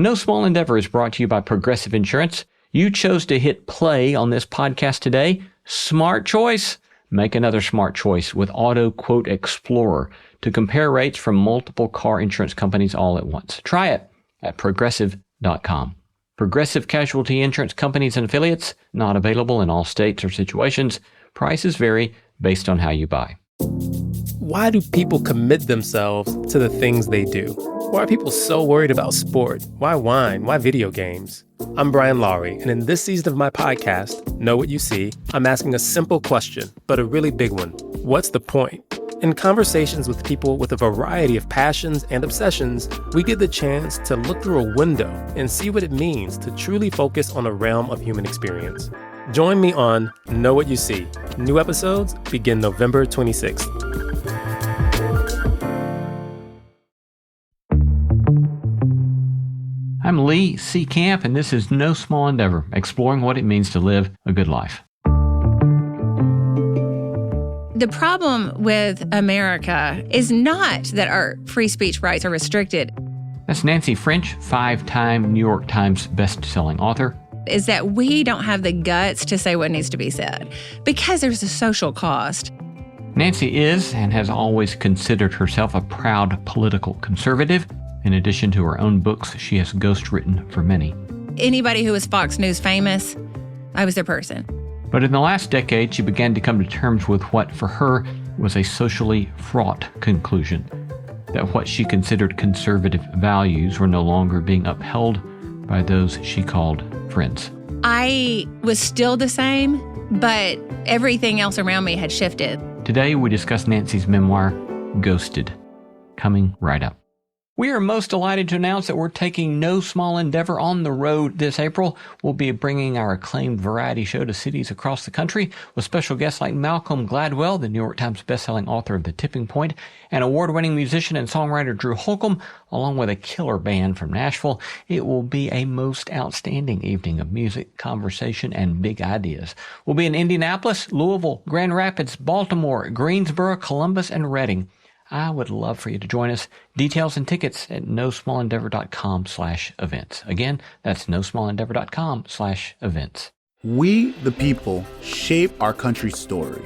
No Small Endeavor is brought to you by Progressive Insurance. You chose to hit play on this podcast today. Smart choice. Make another smart choice with Auto Quote Explorer to compare rates from multiple car insurance companies all at once. Try it at progressive.com. Progressive Casualty Insurance Companies and Affiliates, not available in all states or situations. Prices vary based on how you buy. Why do people commit themselves to the things they do? Why are people so worried about sport? Why wine? Why video games? I'm Brian Lowry, and in this season of my podcast, Know What You See, I'm asking a simple question, but a really big one. What's the point? In conversations with people with a variety of passions and obsessions, we get the chance to look through a window and see what it means to truly focus on a realm of human experience. Join me on Know What You See. New episodes begin November 26th. I'm Lee C. Camp, and this is No Small Endeavor, exploring what it means to live a good life. The problem with America is not that our free speech rights are restricted. That's Nancy French, 5-time New York Times best-selling author. Is that we don't have the guts to say what needs to be said because there's a social cost. Nancy is and has always considered herself a proud political conservative. In addition to her own books, she has ghostwritten for many. Anybody who was Fox News famous, I was their person. But in the last decade, she began to come to terms with what, for her, was a socially fraught conclusion, that what she considered conservative values were no longer being upheld by those she called friends. I was still the same, but everything else around me had shifted. Today, we discuss Nancy's memoir, Ghosted, coming right up. We are most delighted to announce that we're taking No Small Endeavor on the road this April. We'll be bringing our acclaimed variety show to cities across the country with special guests like Malcolm Gladwell, the New York Times bestselling author of The Tipping Point, and award-winning musician and songwriter Drew Holcomb, along with a killer band from Nashville. It will be a most outstanding evening of music, conversation, and big ideas. We'll be in Indianapolis, Louisville, Grand Rapids, Baltimore, Greensboro, Columbus, and Reading. I would love for you to join us. Details and tickets at nosmallendeavor.com/events. Again, that's nosmallendeavor.com/events. We, the people, shape our country's story.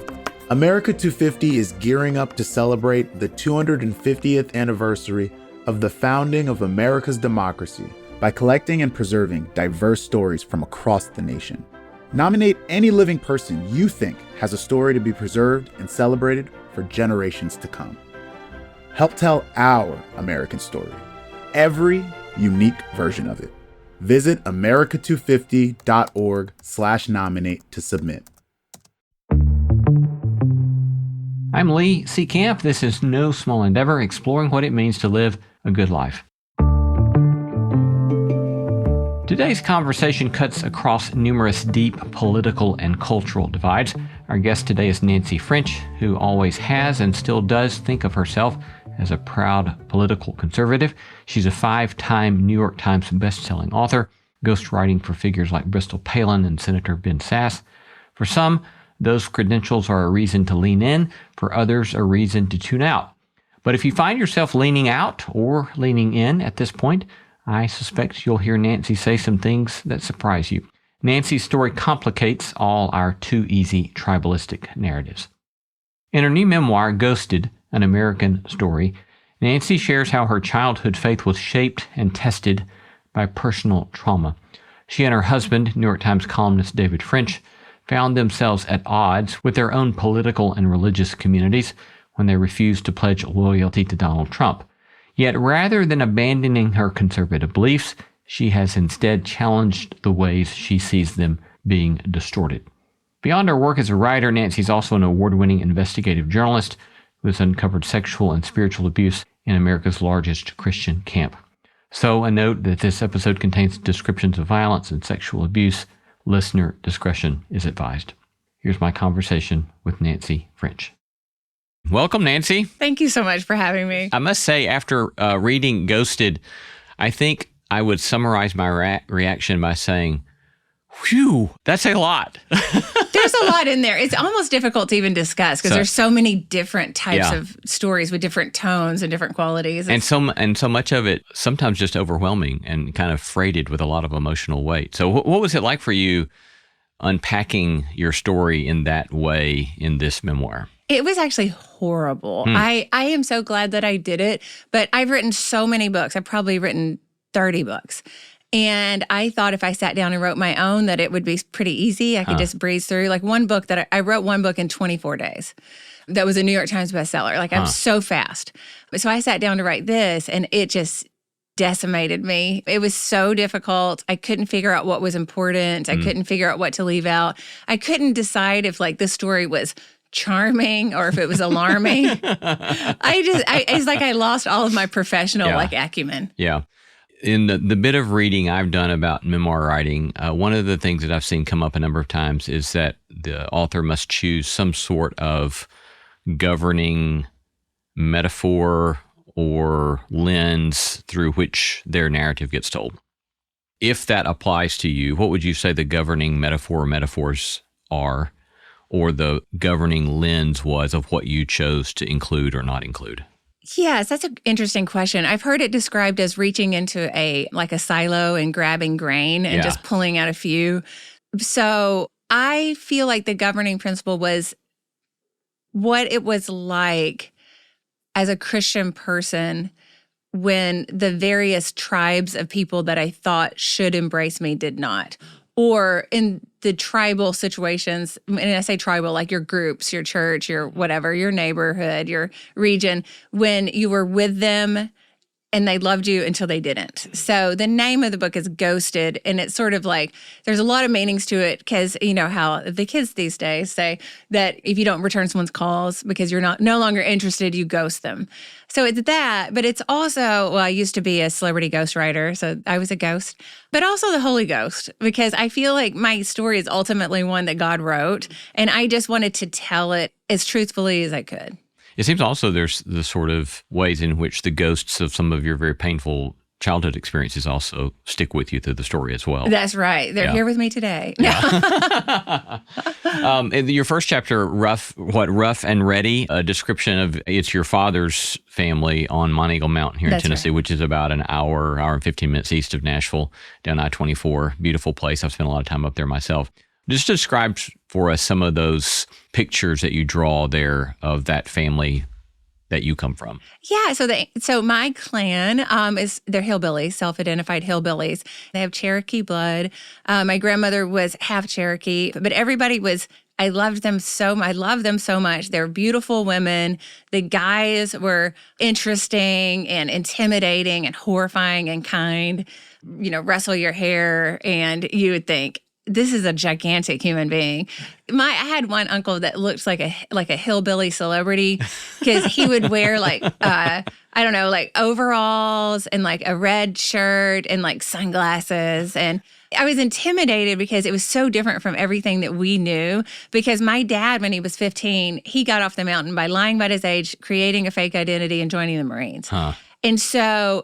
America 250 is gearing up to celebrate the 250th anniversary of the founding of America's democracy by collecting and preserving diverse stories from across the nation. Nominate any living person you think has a story to be preserved and celebrated for generations to come. Help tell our American story, every unique version of it. Visit america250.org/nominate to submit. I'm Lee C. Camp. This is No Small Endeavor, exploring what it means to live a good life. Today's conversation cuts across numerous deep political and cultural divides. Our guest today is Nancy French, who always has and still does think of herself as a proud political conservative. She's a 5-time New York Times bestselling author, ghostwriting for figures like Bristol Palin and Senator Ben Sasse. For some, those credentials are a reason to lean in. For others, a reason to tune out. But if you find yourself leaning out or leaning in at this point, I suspect you'll hear Nancy say some things that surprise you. Nancy's story complicates all our too easy tribalistic narratives. In her new memoir, Ghosted, An American Story, Nancy shares how her childhood faith was shaped and tested by personal trauma. She and her husband, New York Times columnist David French, found themselves at odds with their own political and religious communities when they refused to pledge loyalty to Donald Trump. Yet rather than abandoning her conservative beliefs, she has instead challenged the ways she sees them being distorted. Beyond her work as a writer, Nancy's also an award-winning investigative journalist who has uncovered sexual and spiritual abuse in America's largest Christian camp. So a note that this episode contains descriptions of violence and sexual abuse. Listener discretion is advised. Here's my conversation with Nancy French. Welcome, Nancy. Thank you so much for having me. I must say, after reading Ghosted, I think I would summarize my reaction by saying, Whew, that's a lot. There's a lot in there. It's almost difficult to even discuss because there's so many different types Yeah. of stories with different tones and different qualities. And so much of it sometimes just overwhelming and kind of freighted with a lot of emotional weight. So what was it like for you unpacking your story in that way in this memoir? It was actually horrible. I am so glad that I did it, but I've written so many books. I've probably written 30 books. And I thought if I sat down and wrote my own that it would be pretty easy. I could just breeze through. Like one book that I wrote one book in 24 days. That was a New York Times bestseller. Like I'm so fast. So I sat down to write this and it just decimated me. It was so difficult. I couldn't figure out what was important. I couldn't figure out what to leave out. I couldn't decide if like this story was charming or if it was alarming. It's like I lost all of my professional like acumen. Yeah. In the bit of reading I've done about memoir writing, one of the things that I've seen come up a number of times is that the author must choose some sort of governing metaphor or lens through which their narrative gets told. If that applies to you, what would you say the governing metaphor or metaphors are, or the governing lens was of what you chose to include or not include? Yes, that's an interesting question. I've heard it described as reaching into a silo and grabbing grain and just pulling out a few. So I feel like the governing principle was what it was like as a Christian person when the various tribes of people that I thought should embrace me did not. Or in the tribal situations, and I say tribal, like your groups, your church, your whatever, your neighborhood, your region, when you were with them and they loved you until they didn't. So the name of the book is Ghosted, and it's sort of like there's a lot of meanings to it because you know how the kids these days say that if you don't return someone's calls because you're no longer interested, you ghost them. So it's that, but it's also, well, I used to be a celebrity ghostwriter, so I was a ghost, but also the Holy Ghost, because I feel like my story is ultimately one that God wrote, and I just wanted to tell it as truthfully as I could. It seems also there's the sort of ways in which the ghosts of some of your very painful childhood experiences also stick with you through the story as well. That's right. They're here with me today. Yeah. In your first chapter, Rough and Ready, a description of it's your father's family on Monteagle Mountain here in Tennessee, which is about an hour and 15 minutes east of Nashville, down I-24. Beautiful place. I've spent a lot of time up there myself. Just describe for us some of those pictures that you draw there of that family that you come from. Yeah, so my clan they're hillbillies, self-identified hillbillies. They have Cherokee blood. My grandmother was half Cherokee, but everybody was. I loved them so much. I love them so much. They're beautiful women. The guys were interesting and intimidating and horrifying and kind. You know, rustle your hair, and you would think, this is a gigantic human being. I had one uncle that looked like a hillbilly celebrity because he would wear like overalls and like a red shirt and like sunglasses. And I was intimidated because it was so different from everything that we knew. Because my dad, when he was 15, he got off the mountain by lying about his age, creating a fake identity, and joining the Marines. And so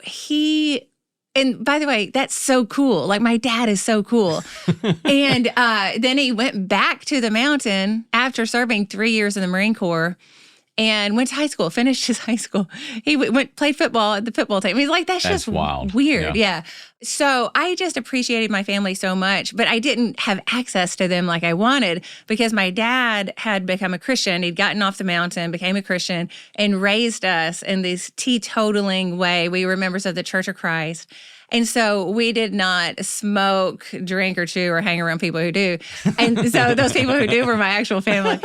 and by the way, that's so cool. Like, my dad is so cool. And then he went back to the mountain after serving 3 years in the Marine Corps and went to high school, finished his high school. He played football at the football team. He's like, that's just wild. Weird. Yeah. So I just appreciated my family so much, but I didn't have access to them like I wanted because my dad had become a Christian. He'd gotten off the mountain, became a Christian, and raised us in this teetotaling way. We were members of the Church of Christ. And so we did not smoke, drink, or chew, or hang around people who do. And so those people who do were my actual family.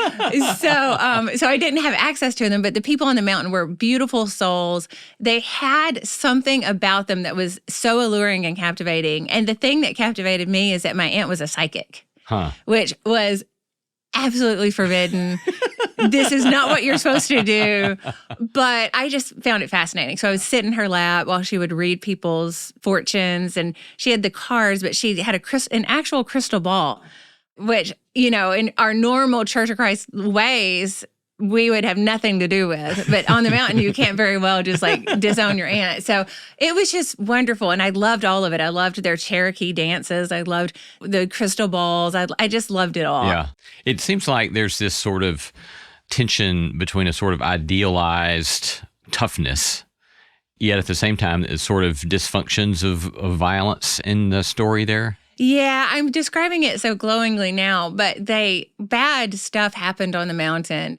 So I didn't have access to them, but the people on the mountain were beautiful souls. They had something about them that was so alluring and captivating. And the thing that captivated me is that my aunt was a psychic, which was absolutely forbidden. This is not what you're supposed to do. But I just found it fascinating. So I would sit in her lap while she would read people's fortunes. And she had the cards, but she had an actual crystal ball, which, you know, in our normal Church of Christ ways, we would have nothing to do with. But on the mountain, you can't very well just like disown your aunt. So it was just wonderful. And I loved all of it. I loved their Cherokee dances. I loved the crystal balls. I just loved it all. Yeah. It seems like there's this sort of tension between a sort of idealized toughness, yet at the same time, it's sort of dysfunctions of violence in the story there. Yeah, I'm describing it so glowingly now, but bad stuff happened on the mountain.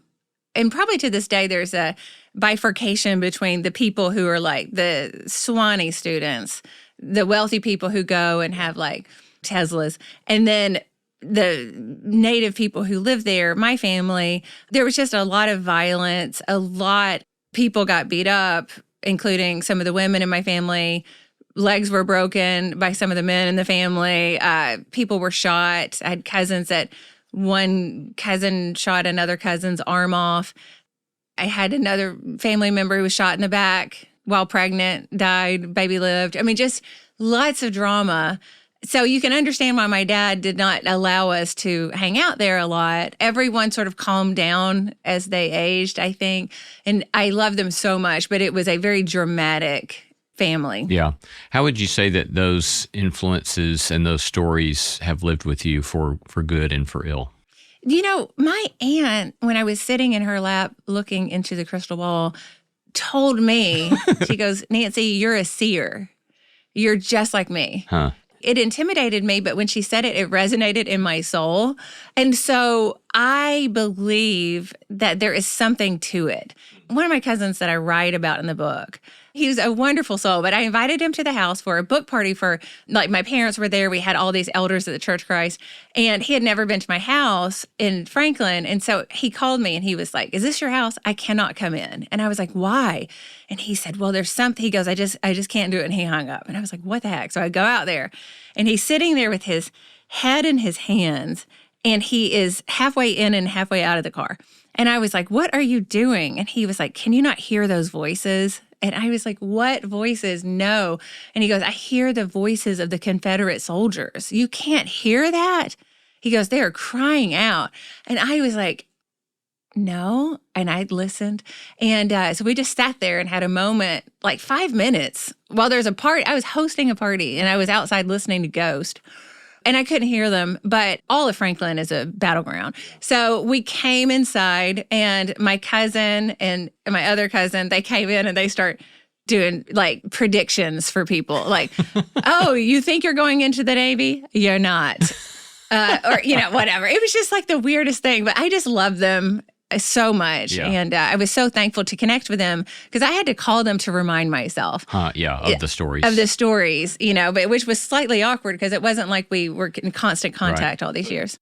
And probably to this day, there's a bifurcation between the people who are like the Swanee students, the wealthy people who go and have like Teslas, and then the native people who live there, my family. There was just a lot of violence, people got beat up, including some of the women in my family. Legs were broken by some of the men in the family. People were shot. I had cousins that one cousin shot another cousin's arm off. I had another family member who was shot in the back while pregnant, died, baby lived. I mean, just lots of drama. So you can understand why my dad did not allow us to hang out there a lot. Everyone sort of calmed down as they aged, I think. And I love them so much, but it was a very dramatic family. Yeah. How would you say that those influences and those stories have lived with you for good and for ill? You know, my aunt, when I was sitting in her lap looking into the crystal ball, told me, she goes, Nancy, you're a seer. You're just like me. Huh. It intimidated me, but when she said it, it resonated in my soul. And so I believe that there is something to it. One of my cousins that I write about in the book, he was a wonderful soul, but I invited him to the house for a book party like my parents were there. We had all these elders at the Church of Christ, and he had never been to my house in Franklin. And so he called me and he was like, is this your house? I cannot come in. And I was like, why? And he said, well, there's something. He goes, I just can't do it. And he hung up. And I was like, what the heck? So I go out there and he's sitting there with his head in his hands, and he is halfway in and halfway out of the car. And I was like, what are you doing? And he was like, can you not hear those voices? And I was like, what voices? No. And he goes, I hear the voices of the Confederate soldiers. You can't hear that? He goes, they are crying out. And I was like, no. And I listened. And so we just sat there and had a moment, like 5 minutes, while there's a party. I was hosting a party and I was outside listening to Ghost. And I couldn't hear them, but all of Franklin is a battleground. So we came inside, and my cousin and my other cousin, they came in and they start doing like predictions for people. Like, oh, you think you're going into the Navy? You're not. Or, whatever. It was just like the weirdest thing, but I just love them so much. Yeah. And I was so thankful to connect with them because I had to call them to remind myself. Of the stories. Of the stories, but which was slightly awkward because it wasn't like we were in constant contact all these years.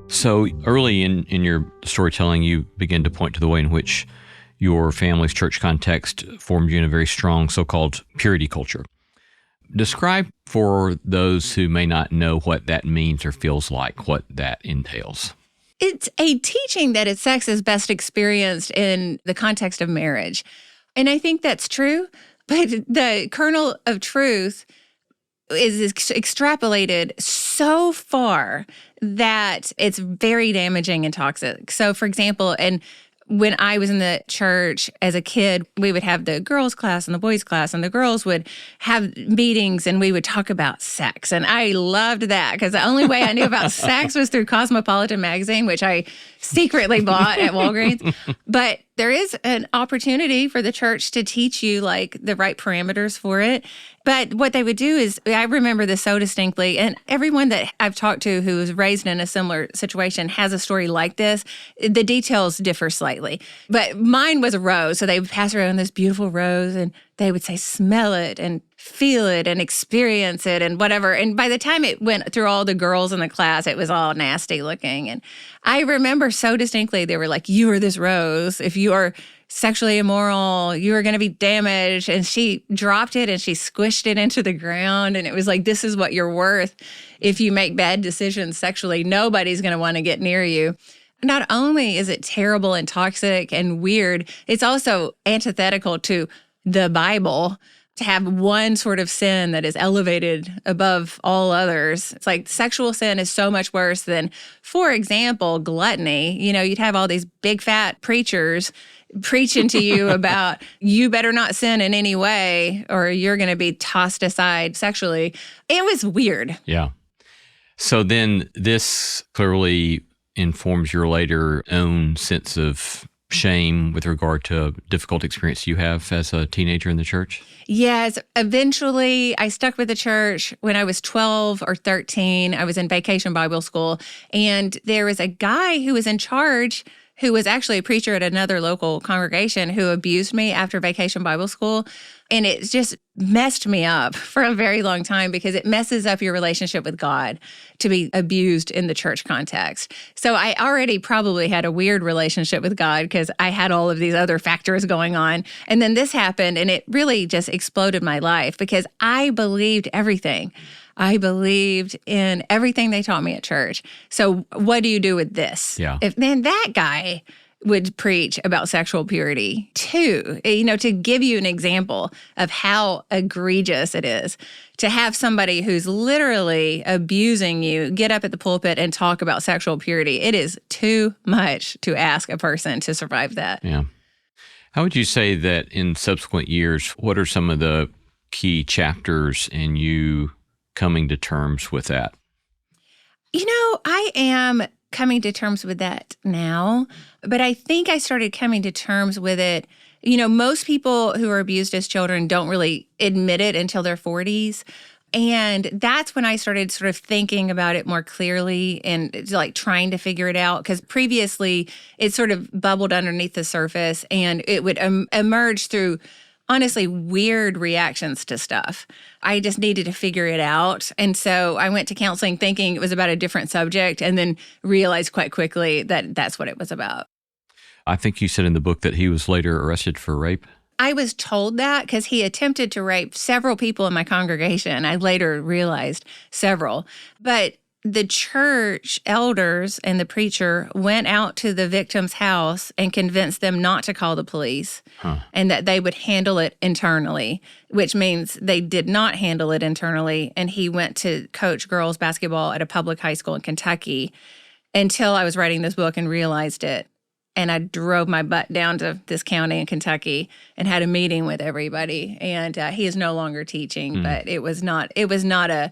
So early in your storytelling, you begin to point to the way in which your family's church context formed you in a very strong so-called purity culture. Describe for those who may not know what that means or feels like, what that entails. It's a teaching that sex is best experienced in the context of marriage. And I think that's true, but the kernel of truth is extrapolated so far that it's very damaging and toxic. So, for example, when I was in the church as a kid, we would have the girls' class and the boys' class, and the girls would have meetings and we would talk about sex. And I loved that because the only way I knew about sex was through Cosmopolitan magazine, which I secretly bought at Walgreens. But there is an opportunity for the church to teach you like the right parameters for it. But what they would do is, I remember this so distinctly, and everyone that I've talked to who was raised in a similar situation has a story like this. The details differ slightly, but mine was a rose. So they would pass around this beautiful rose and they would say, smell it and feel it and experience it and whatever. And by the time it went through all the girls in the class, it was all nasty looking. And I remember so distinctly, they were like, you are this rose. If you are sexually immoral, you are going to be damaged. And she dropped it and she squished it into the ground. And it was like, this is what you're worth. If you make bad decisions sexually, nobody's going to want to get near you. Not only is it terrible and toxic and weird, it's also antithetical to the Bible to have one sort of sin that is elevated above all others. It's like sexual sin is so much worse than, for example, gluttony. You'd have all these big fat preachers preaching to you about you better not sin in any way or you're going to be tossed aside sexually. It was weird. Yeah. So then this clearly informs your later own sense of shame with regard to a difficult experience you have as a teenager in the church? Yes. Eventually, I stuck with the church. When I was 12 or 13, I was in vacation Bible school, and there was a guy who was in charge who was actually a preacher at another local congregation who abused me after vacation Bible school. And it just messed me up for a very long time because it messes up your relationship with God to be abused in the church context. So I already probably had a weird relationship with God because I had all of these other factors going on. And then this happened and it really just exploded my life because I believed everything. I believed in everything they taught me at church. So what do you do with this? Yeah. If then that guy would preach about sexual purity too, to give you an example of how egregious it is to have somebody who's literally abusing you get up at the pulpit and talk about sexual purity. It is too much to ask a person to survive that. Yeah. How would you say that in subsequent years, what are some of the key chapters in you coming to terms with that? I am coming to terms with that now, but I think I started coming to terms with it. Most people who are abused as children don't really admit it until their 40s. And that's when I started sort of thinking about it more clearly and like trying to figure it out. Because previously it sort of bubbled underneath the surface and it would emerge through honestly weird reactions to stuff. I just needed to figure it out. And so I went to counseling thinking it was about a different subject and then realized quite quickly that that's what it was about. I think you said in the book that he was later arrested for rape. I was told that because he attempted to rape several people in my congregation. I later realized several. But the church elders and the preacher went out to the victim's house and convinced them not to call the police and that they would handle it internally, which means they did not handle it internally. And he went to coach girls basketball at a public high school in Kentucky until I was writing this book and realized it. And I drove my butt down to this county in Kentucky and had a meeting with everybody. And he is no longer teaching, but it was not a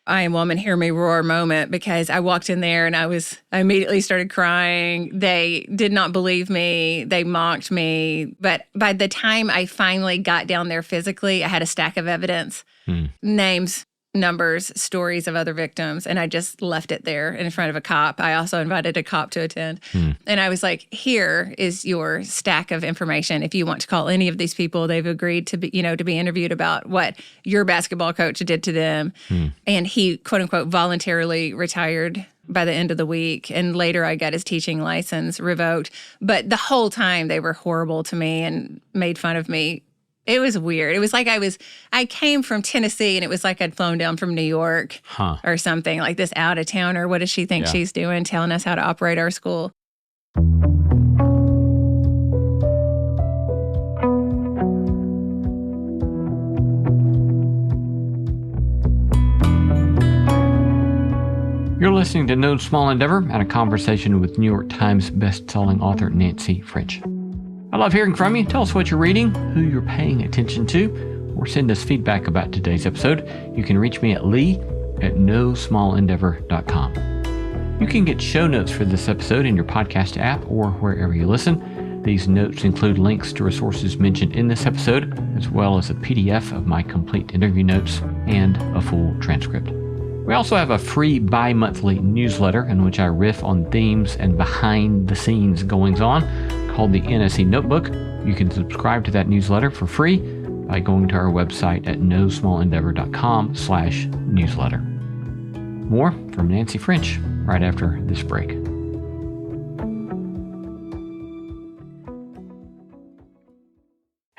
I am woman, hear me roar moment because I walked in there and I immediately started crying. They did not believe me. They mocked me. But by the time I finally got down there physically, I had a stack of evidence, names, numbers, stories of other victims, and I just left it there in front of a cop. I also invited a cop to attend. And I was like, here is your stack of information. If you want to call any of these people, they've agreed to be interviewed about what your basketball coach did to them. And he, quote unquote, voluntarily retired by the end of the week. And later I got his teaching license revoked. But the whole time they were horrible to me and made fun of me. It was weird. It was like I came from Tennessee and it was like I'd flown down from New York or something, like this out of towner. What does she think she's doing, telling us how to operate our school? You're listening to No Small Endeavor and a conversation with New York Times bestselling author Nancy French. I love hearing from you. Tell us what you're reading, who you're paying attention to, or send us feedback about today's episode. You can reach me at lee@nosmallendeavor.com. You can get show notes for this episode in your podcast app or wherever you listen. These notes include links to resources mentioned in this episode, as well as a PDF of my complete interview notes and a full transcript. We also have a free bi-monthly newsletter in which I riff on themes and behind-the-scenes goings-on called the NSE Notebook. You can subscribe to that newsletter for free by going to our website at nosmallendeavor.com/newsletter. More from Nancy French right after this break.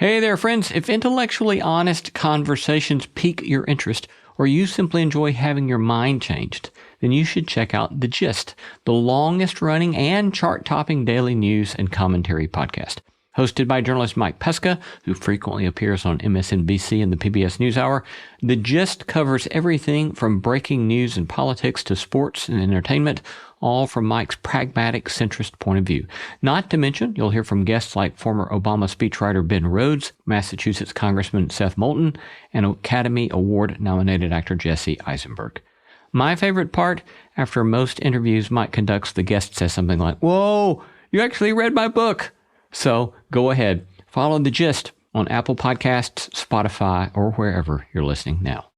Hey there, friends. If intellectually honest conversations pique your interest, or you simply enjoy having your mind changed, then you should check out The Gist, the longest-running and chart-topping daily news and commentary podcast. Hosted by journalist Mike Pesca, who frequently appears on MSNBC and the PBS NewsHour, The Gist covers everything from breaking news and politics to sports and entertainment, all from Mike's pragmatic, centrist point of view. Not to mention, you'll hear from guests like former Obama speechwriter Ben Rhodes, Massachusetts Congressman Seth Moulton, and Academy Award-nominated actor Jesse Eisenberg. My favorite part, after most interviews Mike conducts, the guest says something like, "Whoa, you actually read my book." So go ahead, follow The Gist on Apple Podcasts, Spotify, or wherever you're listening now.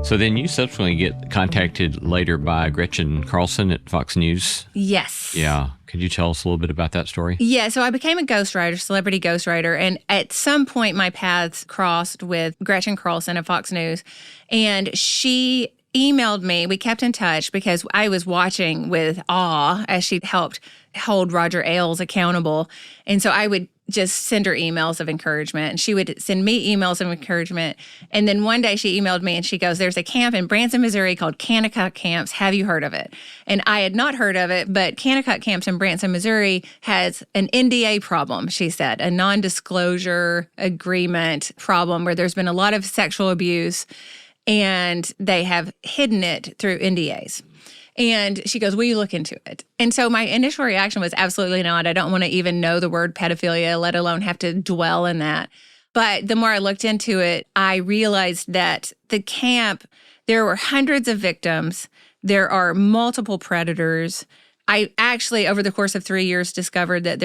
So then you subsequently get contacted later by Gretchen Carlson at Fox News. Yes. Yeah. Could you tell us a little bit about that story? Yeah. So I became a ghostwriter, celebrity ghostwriter. And at some point, my paths crossed with Gretchen Carlson at Fox News. And she emailed me. We kept in touch because I was watching with awe as she helped hold Roger Ailes accountable. And so I would just send her emails of encouragement, and she would send me emails of encouragement. And then one day she emailed me and she goes, "There's a camp in Branson, Missouri called Kanakuk Camps. Have you heard of it?" And I had not heard of it, but Kanakuk Camps in Branson, Missouri has an NDA problem, she said, a non-disclosure agreement problem where there's been a lot of sexual abuse and they have hidden it through NDAs. And she goes, "Will you look into it?" And so my initial reaction was absolutely not. I don't want to even know the word pedophilia, let alone have to dwell in that. But the more I looked into it, I realized that the camp, there were hundreds of victims. There are multiple predators. I actually, over the course of 3 years, discovered that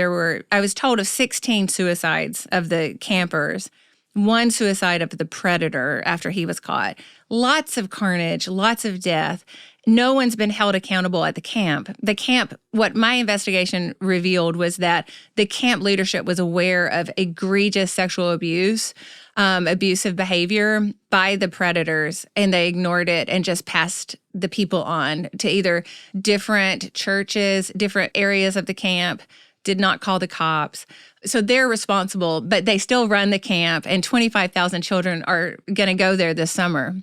I was told of 16 suicides of the campers, one suicide of the predator after he was caught. Lots of carnage, lots of death. No one's been held accountable at the camp. The camp, what my investigation revealed was that the camp leadership was aware of egregious sexual abuse, abusive behavior by the predators, and they ignored it and just passed the people on to either different churches, different areas of the camp, did not call the cops. So they're responsible, but they still run the camp, and 25,000 children are going to go there this summer.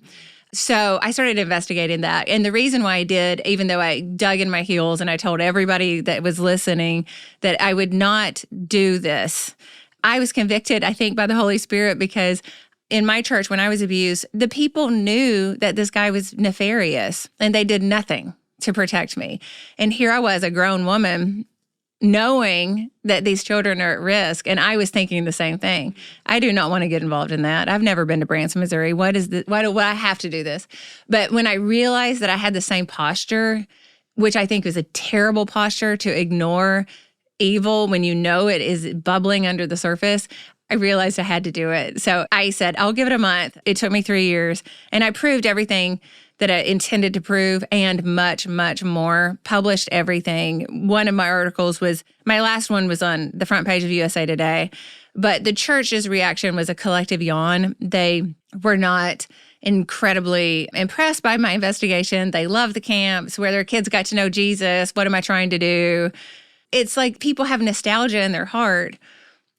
So I started investigating that. And the reason why I did, even though I dug in my heels and I told everybody that was listening that I would not do this, I was convicted, I think, by the Holy Spirit, because in my church, when I was abused, the people knew that this guy was nefarious and they did nothing to protect me. And here I was, a grown woman, knowing that these children are at risk. And I was thinking the same thing. I do not want to get involved in that. I've never been to Branson, Missouri. Why do I have to do this? But when I realized that I had the same posture, which I think was a terrible posture, to ignore evil when you know it is bubbling under the surface, I realized I had to do it. So I said, I'll give it a month. It took me 3 years. And I proved everything that I intended to prove and much, much more. Published everything. One of my articles my last one was on the front page of USA Today. But the church's reaction was a collective yawn. They were not incredibly impressed by my investigation. They loved the camps where their kids got to know Jesus. What am I trying to do? It's like people have nostalgia in their heart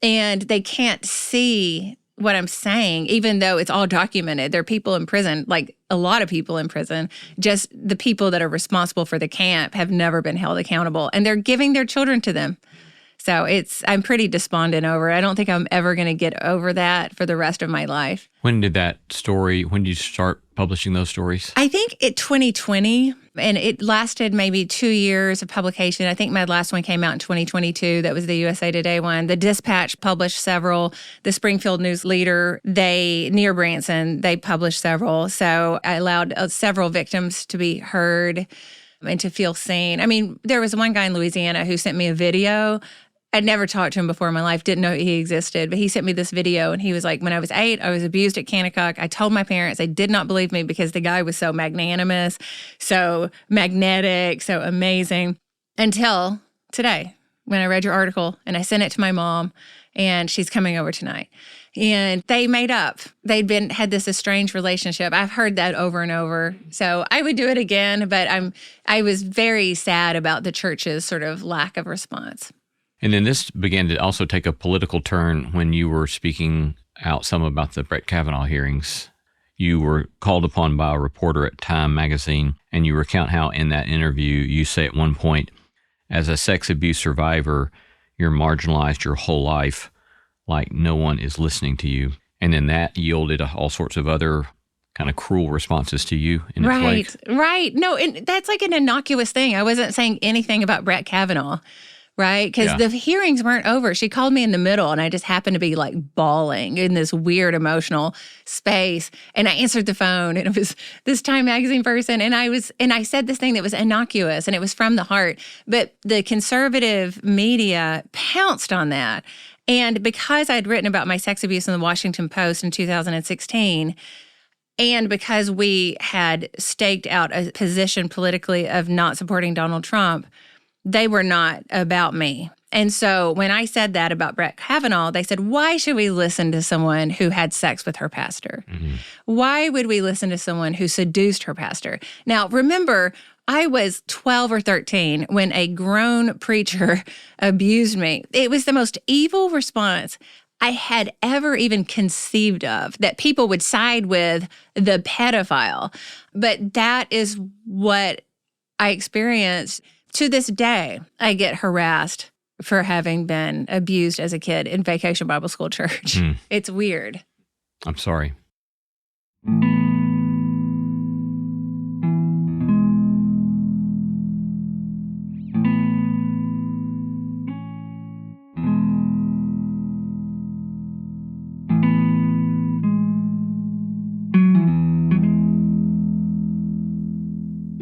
and they can't see what I'm saying, even though it's all documented. There are people in prison, like a lot of people in prison. Just the people that are responsible for the camp have never been held accountable, and they're giving their children to them. So I'm pretty despondent over it. I don't think I'm ever going to get over that for the rest of my life. When did you start publishing those stories? I think 2020, and it lasted maybe 2 years of publication. I think my last one came out in 2022. That was the USA Today one. The Dispatch published several. The Springfield News Leader, near Branson, they published several. So I allowed several victims to be heard and to feel seen. I mean, there was one guy in Louisiana who sent me a video. I'd never talked to him before in my life, didn't know he existed, but he sent me this video and he was like, when I was 8, I was abused at Kanakuk. I told my parents, they did not believe me because the guy was so magnanimous, so magnetic, so amazing, until today when I read your article and I sent it to my mom and she's coming over tonight. And they made up. They'd had this estranged relationship. I've heard that over and over. So I would do it again, but I was very sad about the church's sort of lack of response. And then this began to also take a political turn when you were speaking out some about the Brett Kavanaugh hearings. You were called upon by a reporter at Time magazine, and you recount how in that interview you say at one point, as a sex abuse survivor, you're marginalized your whole life, like no one is listening to you. And then that yielded all sorts of other kind of cruel responses to you in its wake. Right. No, and that's like an innocuous thing. I wasn't saying anything about Brett Kavanaugh, right? Because the hearings weren't over. She called me in the middle, and I just happened to be like bawling in this weird emotional space. And I answered the phone, and it was this Time magazine person. And I said this thing that was innocuous, and it was from the heart. But the conservative media pounced on that. And because I'd written about my sex abuse in the Washington Post in 2016, and because we had staked out a position politically of not supporting Donald Trump, they were not about me. And so when I said that about Brett Kavanaugh, they said, why should we listen to someone who had sex with her pastor? Mm-hmm. Why would we listen to someone who seduced her pastor? Now, remember, I was 12 or 13 when a grown preacher abused me. It was the most evil response I had ever even conceived of, that people would side with the pedophile. But that is what I experienced. To this day, I get harassed for having been abused as a kid in Vacation Bible School Church. It's weird. I'm sorry.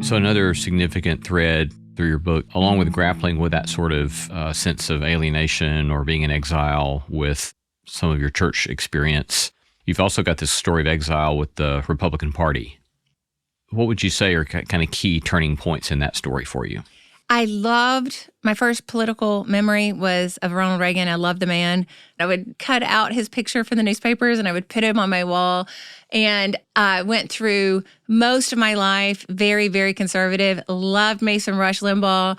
So another significant thread through your book, along with grappling with that sort of sense of alienation or being in exile with some of your church experience, you've also got this story of exile with the Republican Party. What would you say are kind of key turning points in that story for you? I loved, my first political memory was of Ronald Reagan. I loved the man. I would cut out his picture from the newspapers and I would put him on my wall. And I went through most of my life very, very conservative. Loved me some Rush Limbaugh.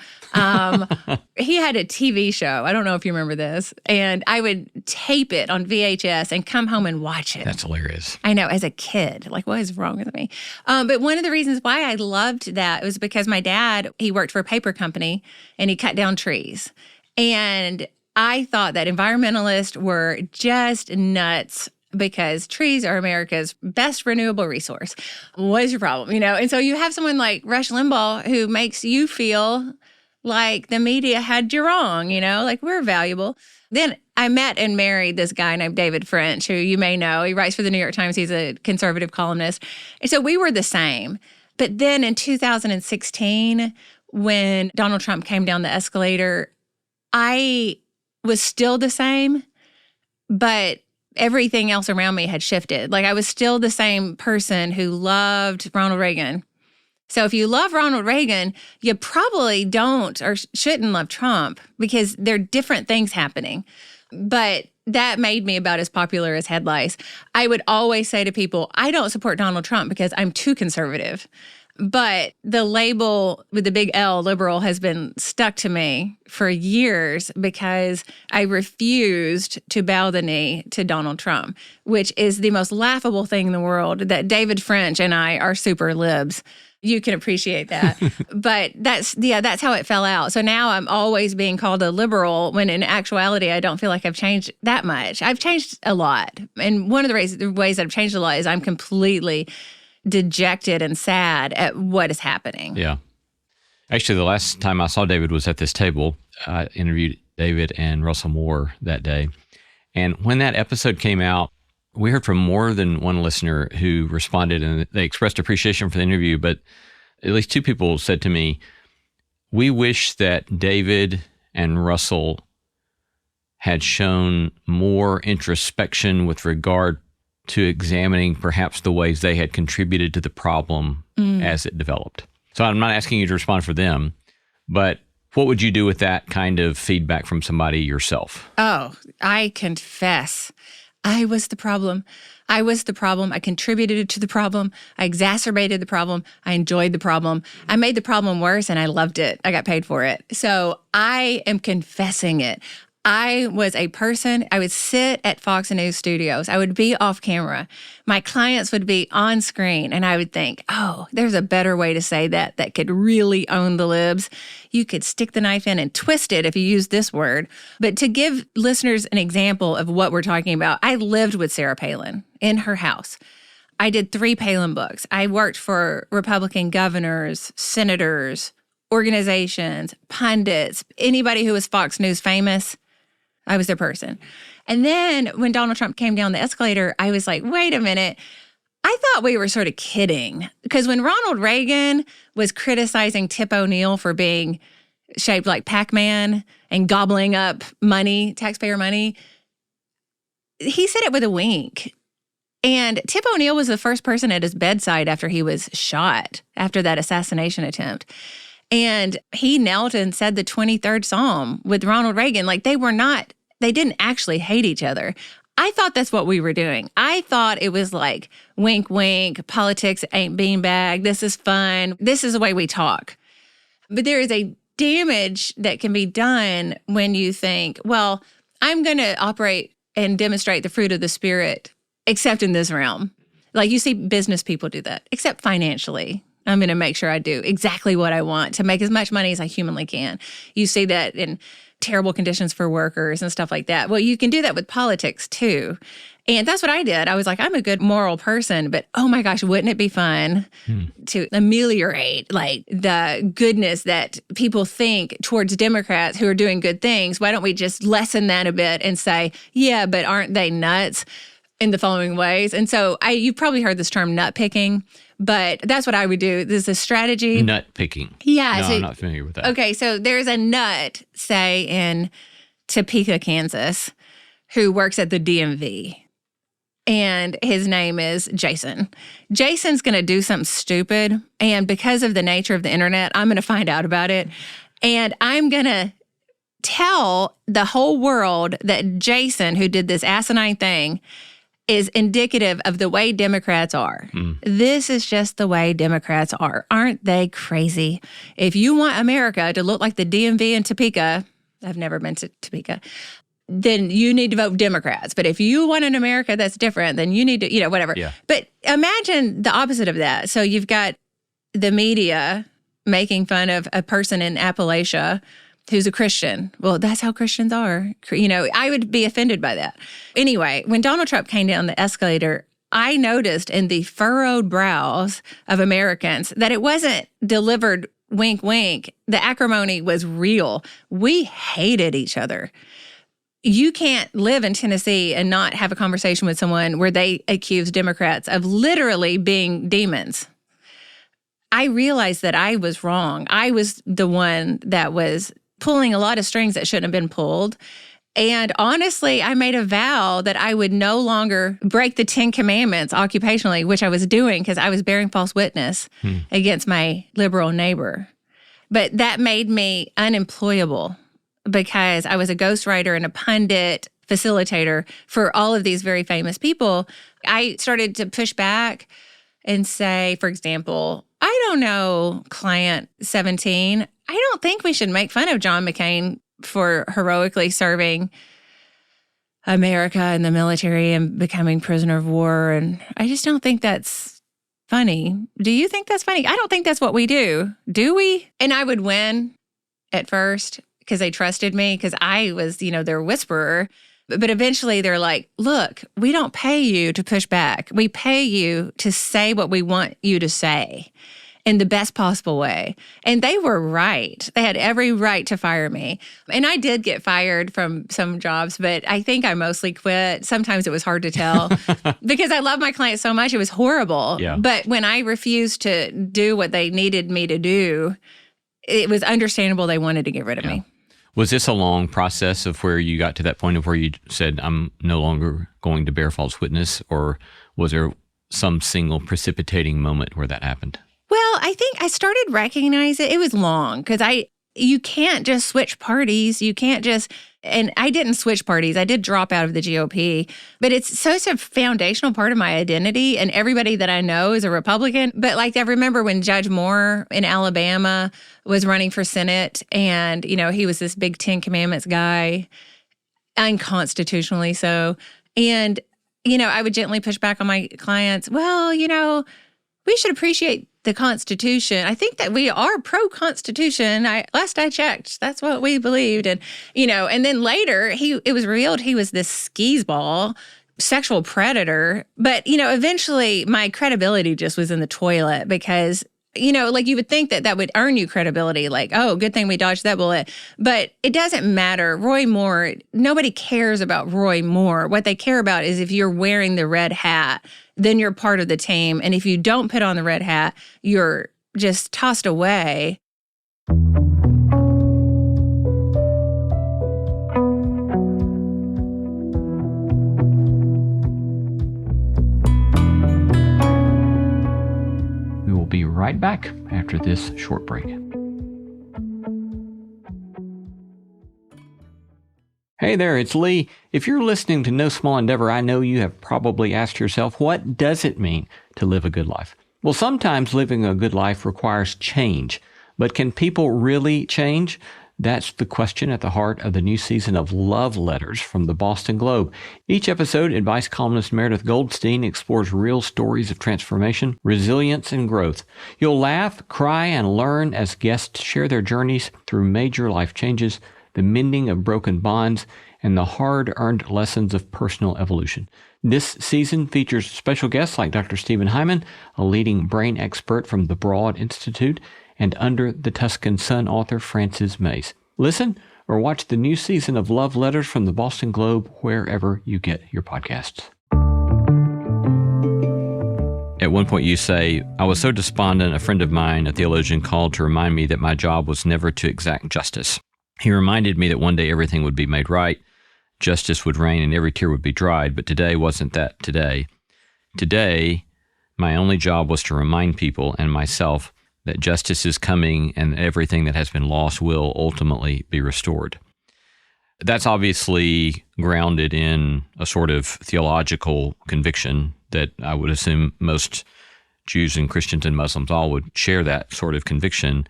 He had a TV show. I don't know if you remember this. And I would tape it on VHS and come home and watch it. That's hilarious. I know, as a kid. Like, what is wrong with me? But one of the reasons why I loved that was because my dad, he worked for a paper company and he cut down trees. And I thought that environmentalists were just nuts because trees are America's best renewable resource. What is your problem? And so you have someone like Rush Limbaugh who makes you feel like the media had you wrong, like we're valuable. Then I met and married this guy named David French, who you may know. He writes for the New York Times. He's a conservative columnist. And so we were the same. But then in 2016, when Donald Trump came down the escalator, I was still the same, but everything else around me had shifted. Like I was still the same person who loved Ronald Reagan. So if you love Ronald Reagan, you probably don't or shouldn't love Trump because there are different things happening. But that made me about as popular as head lice. I would always say to people, I don't support Donald Trump because I'm too conservative. But the label with the big L, liberal, has been stuck to me for years because I refused to bow the knee to Donald Trump, which is the most laughable thing in the world, that David French and I are super libs. You can appreciate that. But that's how it fell out. So now I'm always being called a liberal when in actuality, I don't feel like I've changed that much. I've changed a lot. And one of the ways I've changed a lot is I'm completely dejected and sad at what is happening. Yeah. Actually, the last time I saw David was at this table. I interviewed David and Russell Moore that day. And when that episode came out, we heard from more than one listener who responded and they expressed appreciation for the interview. But at least two people said to me, we wish that David and Russell had shown more introspection with regard to examining perhaps the ways they had contributed to the problem as it developed. So I'm not asking you to respond for them, but what would you do with that kind of feedback from somebody yourself? Oh, I confess. I was the problem. I was the problem. I contributed to the problem. I exacerbated the problem. I enjoyed the problem. I made the problem worse and I loved it. I got paid for it. So I am confessing it. I was a person, I would sit at Fox News studios. I would be off camera. My clients would be on screen, and I would think, oh, there's a better way to say that could really own the libs. You could stick the knife in and twist it if you use this word. But to give listeners an example of what we're talking about, I lived with Sarah Palin in her house. I did 3 Palin books. I worked for Republican governors, senators, organizations, pundits, anybody who was Fox News famous. I was their person. And then when Donald Trump came down the escalator, I was like, wait a minute. I thought we were sort of kidding. Because when Ronald Reagan was criticizing Tip O'Neill for being shaped like Pac-Man and gobbling up money, taxpayer money, he said it with a wink. And Tip O'Neill was the first person at his bedside after he was shot, after that assassination attempt. And he knelt and said the 23rd Psalm with Ronald Reagan. Like they didn't actually hate each other. I thought that's what we were doing. I thought it was like, wink, wink, politics ain't beanbag. This is fun. This is the way we talk. But there is a damage that can be done when you think, well, I'm going to operate and demonstrate the fruit of the Spirit, except in this realm. Like you see business people do that, except financially. I'm going to make sure I do exactly what I want to make as much money as I humanly can. You see that in terrible conditions for workers and stuff like that. Well, you can do that with politics too. And that's what I did. I was like, I'm a good moral person, but oh my gosh, wouldn't it be fun to ameliorate like the goodness that people think towards Democrats who are doing good things? Why don't we just lessen that a bit and say, yeah, but aren't they nuts in the following ways? And so you've probably heard this term nut picking. But that's what I would do. There's a strategy. Nut picking. Yeah. No, so, I'm not familiar with that. Okay, so there's a nut, say, in Topeka, Kansas, who works at the DMV. And his name is Jason. Jason's going to do something stupid. And because of the nature of the internet, I'm going to find out about it. And I'm going to tell the whole world that Jason, who did this asinine thing, is indicative of the way Democrats are. This is just the way Democrats are. Aren't they crazy? If you want America to look like the DMV in Topeka, I've never been to Topeka, then you need to vote Democrats. But if you want an America that's different, then you need to, whatever. Yeah. But imagine the opposite of that. So you've got the media making fun of a person in Appalachia who's a Christian. Well, that's how Christians are. I would be offended by that. Anyway, when Donald Trump came down the escalator, I noticed in the furrowed brows of Americans that it wasn't delivered wink, wink. The acrimony was real. We hated each other. You can't live in Tennessee and not have a conversation with someone where they accuse Democrats of literally being demons. I realized that I was wrong. I was the one that was pulling a lot of strings that shouldn't have been pulled. And honestly, I made a vow that I would no longer break the 10 commandments occupationally, which I was doing because I was bearing false witness against my liberal neighbor. But that made me unemployable because I was a ghostwriter and a pundit facilitator for all of these very famous people. I started to push back and say, for example, I don't know, client 17, I don't think we should make fun of John McCain for heroically serving America in the military and becoming prisoner of war. And I just don't think that's funny. Do you think that's funny? I don't think that's what we do. Do we? And I would win at first because they trusted me because I was, their whisperer. But eventually they're like, look, we don't pay you to push back. We pay you to say what we want you to say in the best possible way. And they were right. They had every right to fire me. And I did get fired from some jobs, but I think I mostly quit. Sometimes it was hard to tell because I love my clients so much. It was horrible. Yeah. But when I refused to do what they needed me to do, it was understandable they wanted to get rid of me. Was this a long process of where you got to that point of where you said, I'm no longer going to bear false witness? Or was there some single precipitating moment where that happened? Well, I think I started recognizing it was long because you can't just switch parties. You can't just And I didn't switch parties. I did drop out of the GOP, but it's such a foundational part of my identity. And everybody that I know is a Republican. But like, I remember when Judge Moore in Alabama was running for Senate, and, he was this big 10 Commandments guy, unconstitutionally so. And, I would gently push back on my clients. Well, we should appreciate the Constitution. I think that we are pro-Constitution. Last I checked, that's what we believed. And, and then later it was revealed he was this skis-ball sexual predator. But, eventually my credibility just was in the toilet because, like you would think that would earn you credibility. Like, oh, good thing we dodged that bullet. But it doesn't matter. Roy Moore, nobody cares about Roy Moore. What they care about is if you're wearing the red hat, then you're part of the team. And if you don't put on the red hat, you're just tossed away. We will be right back after this short break. Hey there, it's Lee. If you're listening to No Small Endeavor, I know you have probably asked yourself, what does it mean to live a good life? Well, sometimes living a good life requires change, but can people really change? That's the question at the heart of the new season of Love Letters from the Boston Globe. Each episode, advice columnist Meredith Goldstein explores real stories of transformation, resilience, and growth. You'll laugh, cry, and learn as guests share their journeys through major life changes, the mending of broken bonds, and the hard-earned lessons of personal evolution. This season features special guests like Dr. Stephen Hyman, a leading brain expert from the Broad Institute, and Under the Tuscan Sun author Frances Mays. Listen or watch the new season of Love Letters from the Boston Globe wherever you get your podcasts. At one point you say, I was so despondent, a friend of mine, a theologian, called to remind me that my job was never to exact justice. He reminded me that one day everything would be made right, justice would reign, and every tear would be dried. But today wasn't that today. Today, my only job was to remind people and myself that justice is coming and everything that has been lost will ultimately be restored. That's obviously grounded in a sort of theological conviction that I would assume most Jews and Christians and Muslims all would share that sort of conviction.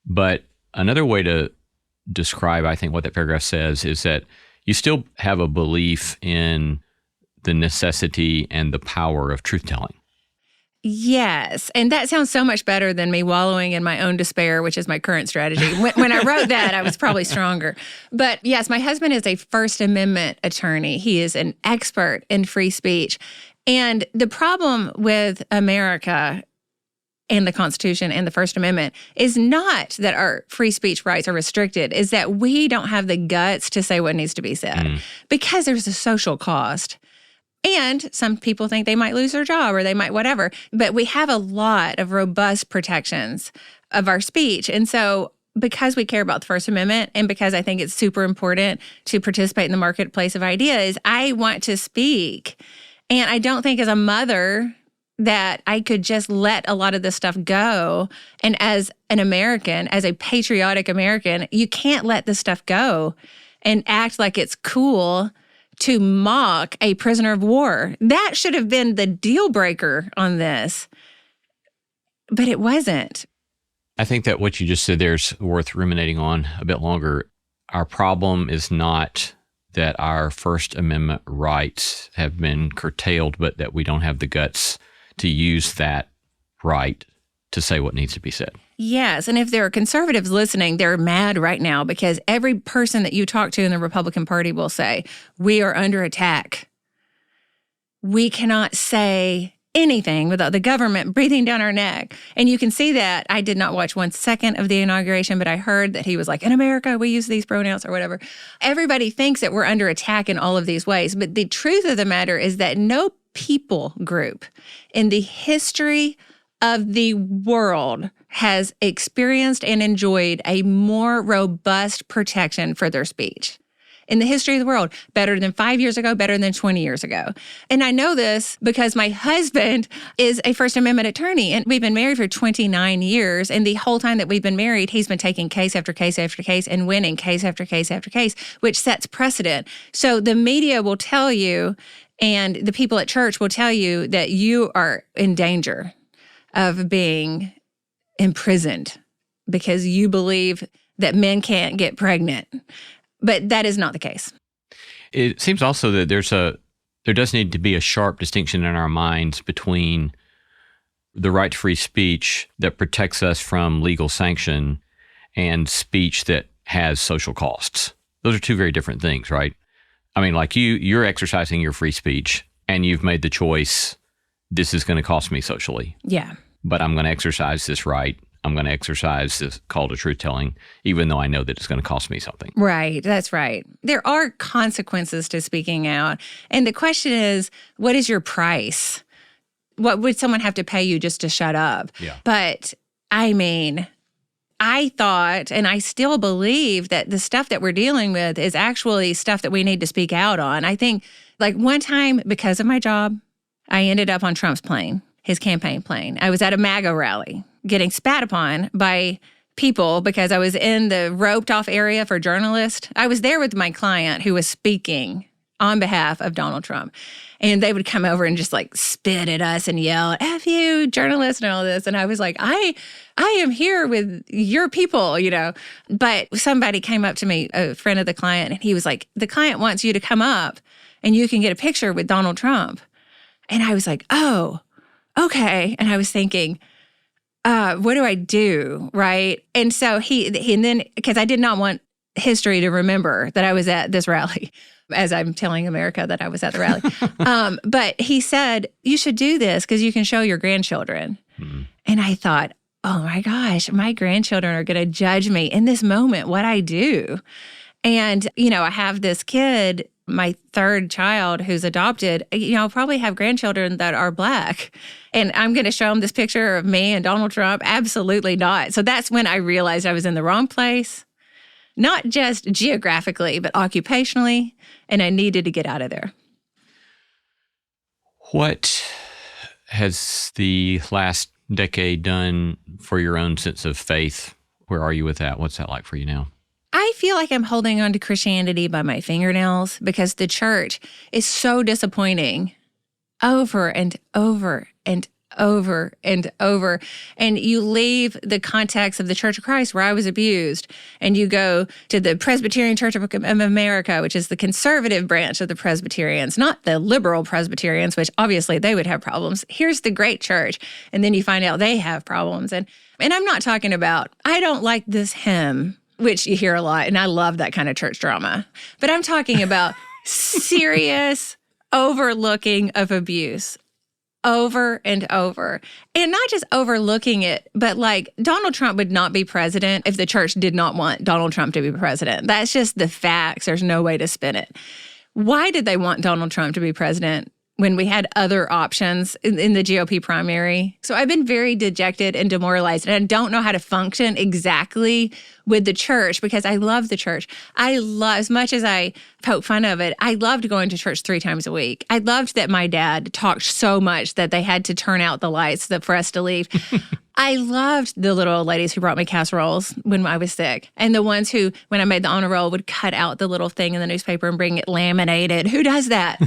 But another way to describe, I think, what that paragraph says is that you still have a belief in the necessity and the power of truth-telling. Yes. And that sounds so much better than me wallowing in my own despair, which is my current strategy. When I wrote that, I was probably stronger. But yes, my husband is a First Amendment attorney. He is an expert in free speech. And the problem with America and the Constitution and the First Amendment is not that our free speech rights are restricted, is that we don't have the guts to say what needs to be said because there's a social cost. And some people think they might lose their job or they might whatever. But we have a lot of robust protections of our speech. And so because we care about the First Amendment and because I think it's super important to participate in the marketplace of ideas, I want to speak. And I don't think as a mother that I could just let a lot of this stuff go. And as an American, as a patriotic American, you can't let this stuff go and act like it's cool to mock a prisoner of war. That should have been the deal breaker on this, but it wasn't. I think that what you just said there is worth ruminating on a bit longer. Our problem is not that our First Amendment rights have been curtailed, but that we don't have the guts to use that right to say what needs to be said. Yes, and if there are conservatives listening, they're mad right now because every person that you talk to in the Republican Party will say, we are under attack. We cannot say anything without the government breathing down our neck. And you can see that. I did not watch 1 second of the inauguration, but I heard that he was like, in America, we use these pronouns or whatever. Everybody thinks that we're under attack in all of these ways. But the truth of the matter is that no people group in the history of the world has experienced and enjoyed a more robust protection for their speech. in the history of the world, better than 5 years ago, better than 20 years ago. And I know this because my husband is a First Amendment attorney, and we've been married for 29 years. And the whole time that we've been married, he's been taking case after case after case and winning case after case after case, which sets precedent. So the media will tell you, and the people at church will tell you that you are in danger of being imprisoned because you believe that men can't get pregnant. But that is not the case. It seems also that there does need to be a sharp distinction in our minds between the right to free speech that protects us from legal sanction and speech that has social costs. Those are two very different things, right? I mean, like you're exercising your free speech and you've made the choice, this is going to cost me socially. Yeah. But I'm going to exercise this right. I'm going to exercise this call to truth-telling, even though I know that it's going to cost me something. Right. That's right. There are consequences to speaking out. And the question is, what is your price? What would someone have to pay you just to shut up? Yeah. But I mean, I thought, and I still believe, that the stuff that we're dealing with is actually stuff that we need to speak out on. I think, like, one time, because of my job, I ended up on Trump's plane, his campaign plane. I was at a MAGA rally getting spat upon by people because I was in the roped off area for journalists. I was there with my client who was speaking on behalf of Donald Trump. And they would come over and just like spit at us and yell, F you, journalists, and all this. And I was like, I am here with your people, you know. But somebody came up to me, a friend of the client, and he was like, the client wants you to come up and you can get a picture with Donald Trump. And I was like, oh, okay. And I was thinking, what do I do, right? And so and then, because I did not want history to remember that I was at this rally, as I'm telling America that I was at the rally. But he said, you should do this because you can show your grandchildren. Mm-hmm. And I thought, oh my gosh, my grandchildren are going to judge me in this moment, what I do. And, you know, I have this kid, my third child who's adopted, you know, I'll probably have grandchildren that are Black. And I'm going to show them this picture of me and Donald Trump? Absolutely not. So that's when I realized I was in the wrong place, not just geographically, but occupationally, and I needed to get out of there. What has the last decade done for your own sense of faith? Where are you with that? What's that like for you now? I feel like I'm holding on to Christianity by my fingernails because the church is so disappointing over and over and over and over. And you leave the context of the Church of Christ where I was abused, and you go to the Presbyterian Church of America, which is the conservative branch of the Presbyterians, not the liberal Presbyterians, which obviously they would have problems. Here's the great church. And then you find out they have problems. And I'm not talking about, I don't like this hymn, which you hear a lot, and I love that kind of church drama. But I'm talking about serious overlooking of abuse over and over. And not just overlooking it, but like Donald Trump would not be president if the church did not want Donald Trump to be president. That's just the facts. There's no way to spin it. Why did they want Donald Trump to be president when we had other options in the GOP primary? So I've been very dejected and demoralized, and I don't know how to function exactly with the church because I love the church. As much as I poke fun of it, I loved going to church 3 times a week. I loved that my dad talked so much that they had to turn out the lights for us to leave. I loved the little old ladies who brought me casseroles when I was sick, and the ones who, when I made the honor roll, would cut out the little thing in the newspaper and bring it laminated. Who does that?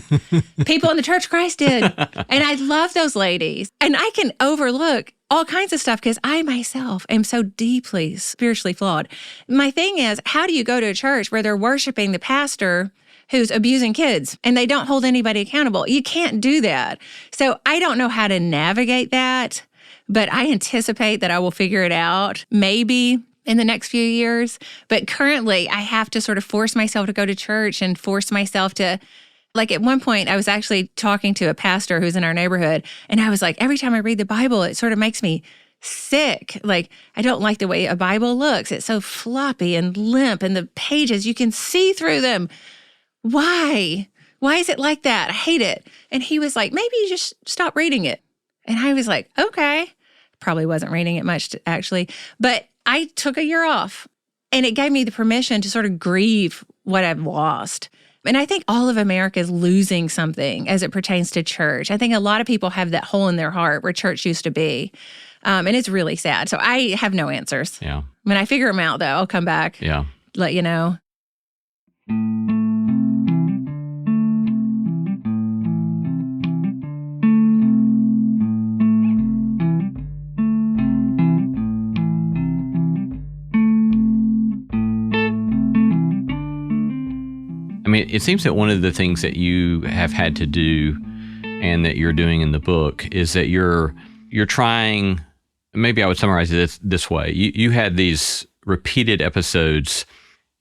People in the Church of Christ did. And I love those ladies. And I can overlook all kinds of stuff because I myself am so deeply spiritually flawed. My thing is, how do you go to a church where they're worshiping the pastor who's abusing kids and they don't hold anybody accountable? You can't do that. So I don't know how to navigate that, but I anticipate that I will figure it out maybe in the next few years. But currently, I have to sort of force myself to go to church and force myself to, like at one point, I was actually talking to a pastor who's in our neighborhood, and I was like, every time I read the Bible, it sort of makes me sick. Like, I don't like the way a Bible looks. It's so floppy and limp, and the pages, you can see through them. Why? Why is it like that? I hate it. And he was like, maybe you just stop reading it. And I was like, okay. Probably wasn't reading it much, actually. But I took a year off, and it gave me the permission to sort of grieve what I've lost. And I think all of America is losing something as it pertains to church. I think a lot of people have that hole in their heart where church used to be. And it's really sad. So I have no answers. Yeah. When I figure them out, though, I'll come back. Yeah. Let you know. I mean, it seems that one of the things that you have had to do and that you're doing in the book is that you're trying, maybe I would summarize it this way. You had these repeated episodes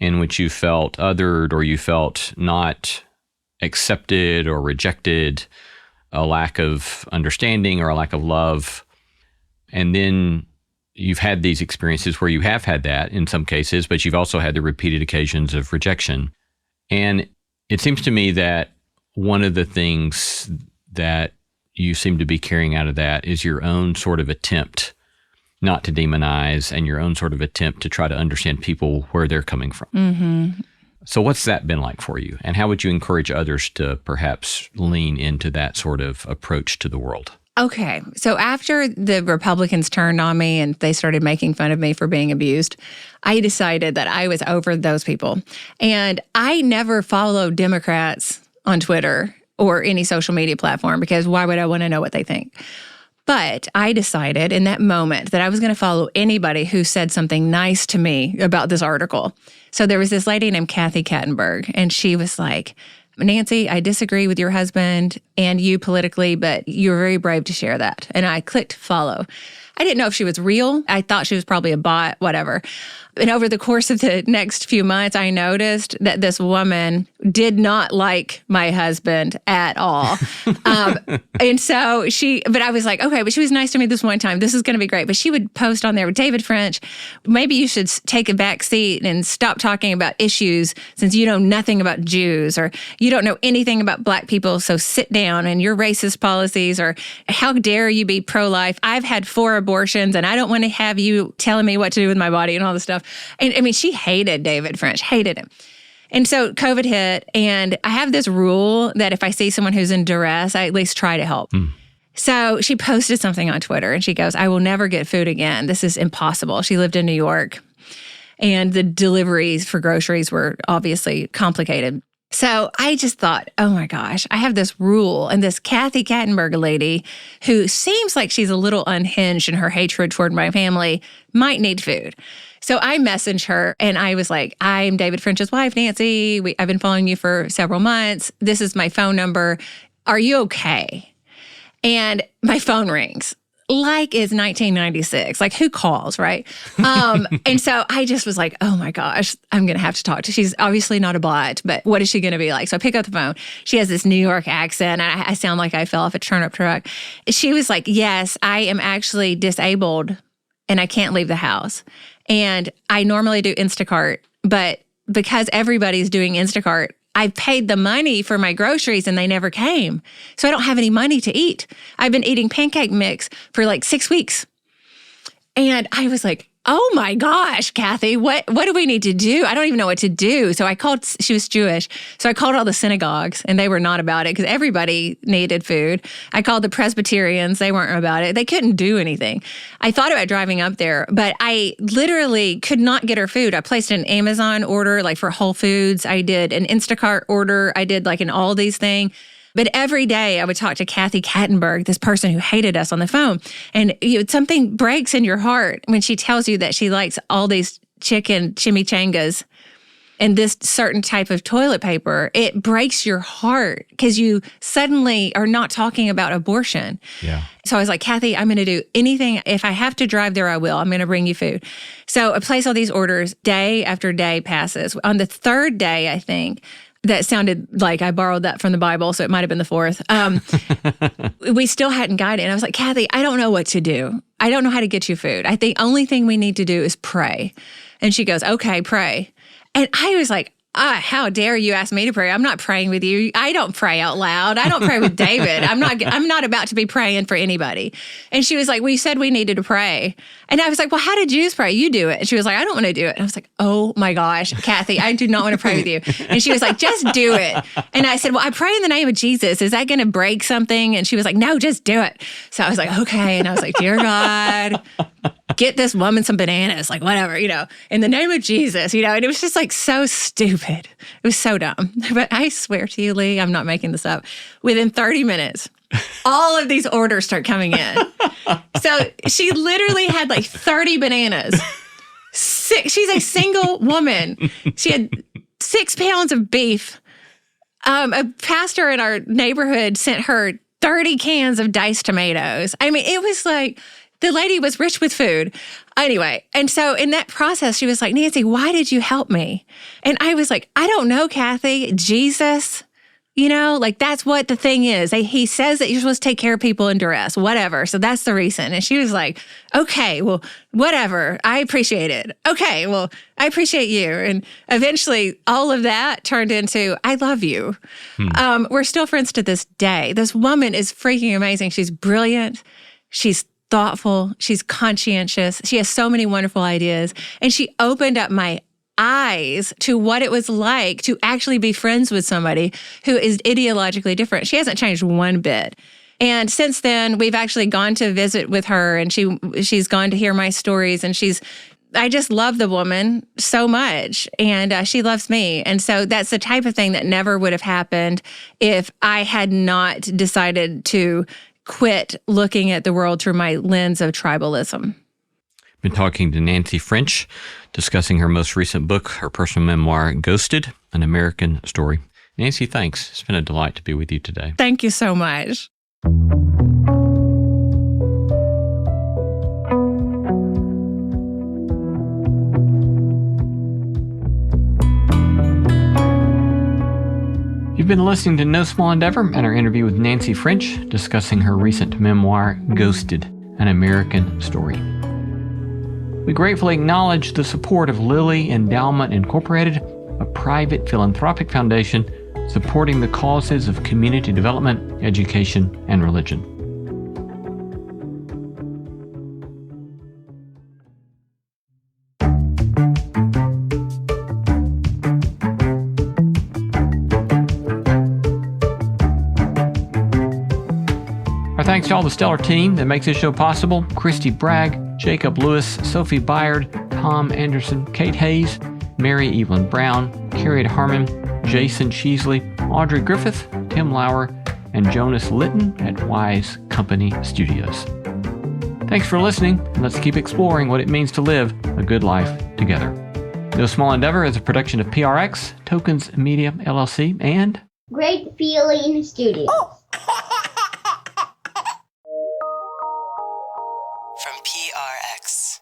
in which you felt othered or you felt not accepted or rejected, a lack of understanding or a lack of love. And then you've had these experiences where you have had that in some cases, but you've also had the repeated occasions of rejection. And it seems to me that one of the things that you seem to be carrying out of that is your own sort of attempt not to demonize and your own sort of attempt to try to understand people where they're coming from. Mm-hmm. So what's that been like for you? And how would you encourage others to perhaps lean into that sort of approach to the world? Okay. So after the Republicans turned on me and they started making fun of me for being abused, I decided that I was over those people. And I never follow Democrats on Twitter or any social media platform because why would I want to know what they think? But I decided in that moment that I was going to follow anybody who said something nice to me about this article. So there was this lady named Kathy Kattenberg, and she was like, Nancy, I disagree with your husband and you politically, but you're very brave to share that. And I clicked follow. I didn't know if she was real. I thought she was probably a bot, whatever. And over the course of the next few months, I noticed that this woman did not like my husband at all. And so but I was like, okay, but she was nice to me this one time. This is going to be great. But she would post on there with David French, maybe you should take a back seat and stop talking about issues since you know nothing about Jews or you don't know anything about Black people. So sit down and your racist policies or how dare you be pro-life? I've had 4 abortions and I don't want to have you telling me what to do with my body and all this stuff. And I mean, she hated David French, hated him. And so COVID hit, and I have this rule that if I see someone who's in duress, I at least try to help. So she posted something on Twitter, and she goes, I will never get food again. This is impossible. She lived in New York, and the deliveries for groceries were obviously complicated. So I just thought, oh my gosh, I have this rule. And this Kathy Kattenberg lady, who seems like she's a little unhinged in her hatred toward my family, might need food. So I messaged her and I was like, I'm David French's wife, Nancy. I've been following you for several months. This is my phone number. Are you okay? And my phone rings. Like it's 1996. Like who calls, right? And so I just was like, oh my gosh, I'm going to have to talk to her. She's obviously not a bot, but what is she going to be like? So I pick up the phone. She has this New York accent. And I sound like I fell off a turnip truck. She was like, yes, I am actually disabled and I can't leave the house. And I normally do Instacart, but because everybody's doing Instacart, I paid the money for my groceries and they never came. So I don't have any money to eat. I've been eating pancake mix for like 6 weeks. And I was like, oh my gosh, Kathy, what do we need to do? I don't even know what to do. So I called, she was Jewish. So I called all the synagogues and they were not about it because everybody needed food. I called the Presbyterians. They weren't about it. They couldn't do anything. I thought about driving up there, but I literally could not get her food. I placed an Amazon order like for Whole Foods. I did an Instacart order. I did like an Aldi's thing. But every day I would talk to Kathy Kattenberg, this person who hated us on the phone. And something breaks in your heart when she tells you that she likes all these chicken chimichangas and this certain type of toilet paper. It breaks your heart because you suddenly are not talking about abortion. Yeah. So I was like, Kathy, I'm going to do anything. If I have to drive there, I will. I'm going to bring you food. So I place all these orders. Day after day passes. On the 3rd day, I think, that sounded like I borrowed that from the Bible, so it might have been the 4th. We still hadn't gotten it. And I was like, Kathy, I don't know what to do. I don't know how to get you food. I think the only thing we need to do is pray. And she goes, okay, pray. And I was like, how dare you ask me to pray? I'm not praying with you. I don't pray out loud. I don't pray with David. I'm not about to be praying for anybody. And she was like, well, you said we needed to pray. And I was like, well, how did Jews pray? You do it. And she was like, I don't want to do it. And I was like, oh my gosh, Kathy, I do not want to pray with you. And she was like, just do it. And I said, well, I pray in the name of Jesus. Is that going to break something? And she was like, no, just do it. So I was like, okay. And I was like, dear God, get this woman some bananas, like whatever, in the name of Jesus, and it was just like so stupid. It was so dumb. But I swear to you, Lee, I'm not making this up. Within 30 minutes, all of these orders start coming in. So she literally had like 30 bananas. She's a single woman. She had 6 pounds of beef. A pastor in our neighborhood sent her 30 cans of diced tomatoes. I mean, it was like, the lady was rich with food. Anyway, and so in that process, she was like, Nancy, why did you help me? And I was like, I don't know, Kathy. Jesus, that's what the thing is. He says that you're supposed to take care of people in duress, whatever. So that's the reason. And she was like, okay, well, whatever. I appreciate it. Okay, well, I appreciate you. And eventually all of that turned into, I love you. We're still friends to this day. This woman is freaking amazing. She's brilliant. She's thoughtful. She's conscientious. She has so many wonderful ideas. And she opened up my eyes to what it was like to actually be friends with somebody who is ideologically different. She hasn't changed one bit. And since then, we've actually gone to visit with her, and she's gone to hear my stories, and I just love the woman so much, and she loves me. And so that's the type of thing that never would have happened if I had not decided to quit looking at the world through my lens of tribalism. Been talking to Nancy French, discussing her most recent book, her personal memoir, Ghosted, An American Story. Nancy, thanks. It's been a delight to be with you today. Thank you so much. You've been listening to No Small Endeavor and our interview with Nancy French, discussing her recent memoir, Ghosted, An American Story. We gratefully acknowledge the support of Lilly Endowment Incorporated, a private philanthropic foundation supporting the causes of community development, education, and religion. Our thanks to all the stellar team that makes this show possible: Christy Bragg, Jacob Lewis, Sophie Byard, Tom Anderson, Kate Hayes, Mary Evelyn Brown, Carrie Harmon, Jason Cheesley, Audrey Griffith, Tim Lauer, and Jonas Litton at Wise Company Studios. Thanks for listening, and let's keep exploring what it means to live a good life together. No Small Endeavor is a production of PRX, Tokens Media LLC, and Great Feeling Studios. From PRX.